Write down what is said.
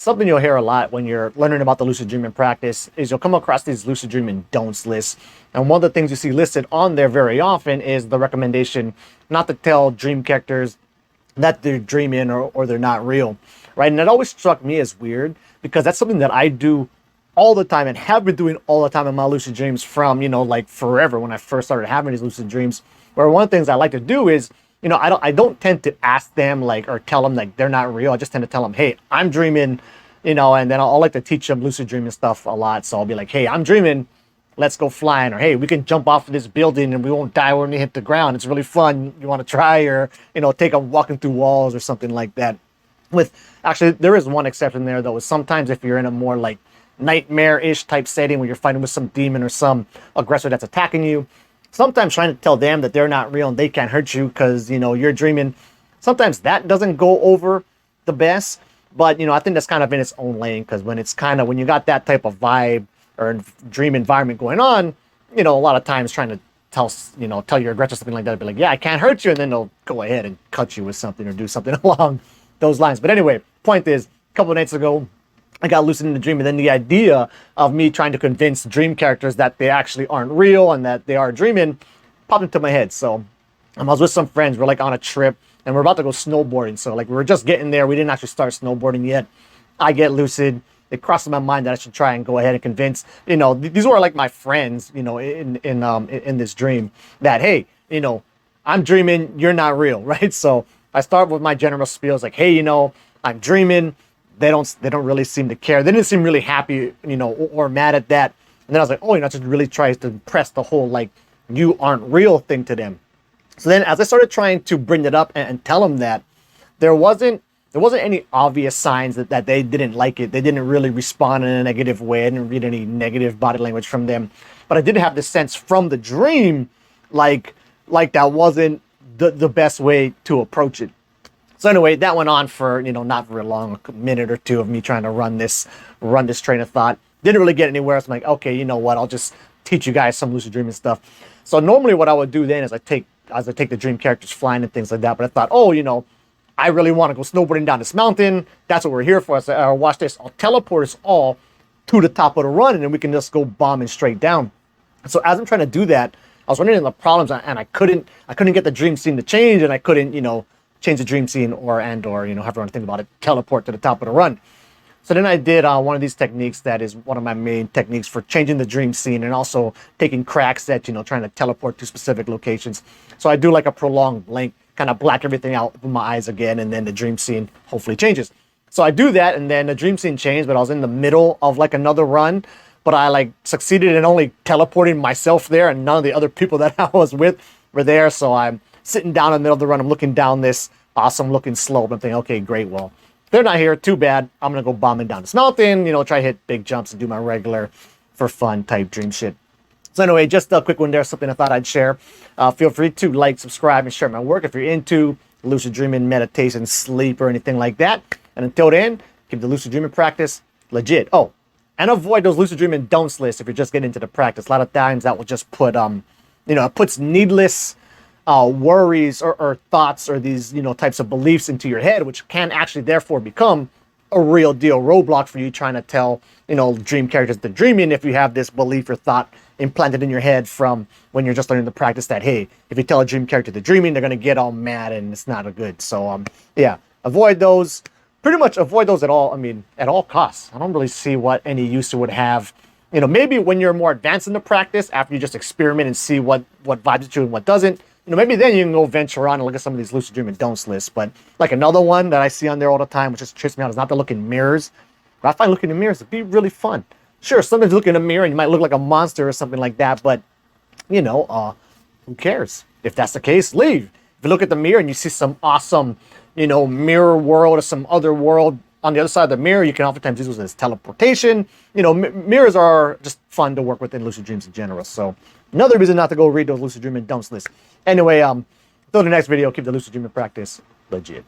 something you'll hear a lot when you're learning about the lucid dreaming practice is you'll come across these lucid dreaming don'ts lists. And one of the things you see listed on there very often is the recommendation not to tell dream characters that they're dreaming or they're not real, right? And that always struck me as weird because that's something that I do all the time and have been doing all the time in my lucid dreams from, like forever when I first started having these lucid dreams. Where one of the things I like to do is, I don't tend to ask them or tell them they're not real. I just tend to tell them, hey, I'm dreaming, and then I'll like to teach them lucid dreaming stuff a lot. So I'll be like, hey, I'm dreaming, let's go flying, or hey, we can jump off of this building and we won't die when we hit the ground. It's really fun. You want to try, or take them walking through walls or something like that. Actually, there is one exception there though. Is sometimes if you're in a more nightmare-ish type setting where you're fighting with some demon or some aggressor that's attacking you, sometimes trying to tell them that they're not real and they can't hurt you because you're dreaming, sometimes that doesn't go over the best. But I think that's kind of in its own lane, because when you got that type of vibe or dream environment going on, a lot of times trying to tell your aggressor something like that, be like, yeah, I can't hurt you, and then they'll go ahead and cut you with something or do something along those lines. But anyway, point is, a couple of nights ago I got lucid in the dream, and then the idea of me trying to convince dream characters that they actually aren't real and that they are dreaming popped into my head. So I was with some friends, we're on a trip and we're about to go snowboarding. So we were just getting there, we didn't actually start snowboarding yet. I get lucid. It crosses my mind that I should try and go ahead and convince, these were my friends, in this dream, that, hey, I'm dreaming, you're not real, right? So I start with my general spiels like, hey, I'm dreaming. They don't really seem to care. They didn't seem really happy, or mad at that. And then I was like, oh, just really tries to press the whole, you aren't real thing to them. So then as I started trying to bring it up and tell them that, there wasn't any obvious signs that they didn't like it. They didn't really respond in a negative way. I didn't read any negative body language from them. But I did have the sense from the dream, like that wasn't the best way to approach it. So anyway, that went on for, not very long, a minute or two of me trying to run this train of thought. Didn't really get anywhere. So I'm like, okay, you know what? I'll just teach you guys some lucid dreaming stuff. So normally what I would do then is I take the dream characters flying and things like that. But I thought, oh, I really want to go snowboarding down this mountain. That's what we're here for. I said, watch this. I'll teleport us all to the top of the run, and then we can just go bombing straight down. So as I'm trying to do that, I was running into problems, and I couldn't get the dream scene to change, and I couldn't, change the dream scene or however you want to think about it, teleport to the top of the run. So then I did one of these techniques that is one of my main techniques for changing the dream scene and also taking cracks at, trying to teleport to specific locations. So I do a prolonged blink, kind of black everything out with my eyes again, and then the dream scene hopefully changes. So I do that, and then the dream scene changed, but I was in the middle of another run, but I succeeded in only teleporting myself there, and none of the other people that I was with were there. So I'm sitting down in the middle of the run. I'm looking down this awesome looking slope. I'm thinking, okay, great. Well, they're not here. Too bad. I'm going to go bombing down this mountain, try to hit big jumps and do my regular for fun type dream shit. So anyway, just a quick one there, something I thought I'd share. Feel free to like, subscribe, and share my work if you're into lucid dreaming, meditation, sleep, or anything like that. And until then, keep the lucid dreaming practice legit. Oh, and avoid those lucid dreaming don'ts lists if you're just getting into the practice. A lot of times that will just put, it puts needless worries or thoughts or these, types of beliefs into your head, which can actually therefore become a real deal roadblock for you trying to tell, dream characters they're dreaming if you have this belief or thought implanted in your head from when you're just learning the practice that, hey, if you tell a dream character they're dreaming, they're going to get all mad and it's not a good. So, yeah, avoid those. Pretty much avoid those at all. I mean, at all costs. I don't really see what any use it would have. Maybe when you're more advanced in the practice, after you just experiment and see what vibes at you and what doesn't, maybe then you can go venture on and look at some of these lucid dreaming don'ts lists. But another one that I see on there all the time, which just trips me out, is not to look in mirrors. But I find looking in mirrors to be really fun. Sure, sometimes you look in a mirror and you might look like a monster or something like that, but, who cares? If that's the case, leave. If you look at the mirror and you see some awesome, mirror world or some other world on the other side of the mirror, you can oftentimes use this as teleportation. Mirrors are just fun to work with in lucid dreams in general. So another reason not to go read those lucid dreaming don'ts lists. Anyway, until the next video, keep the lucid dreaming practice legit.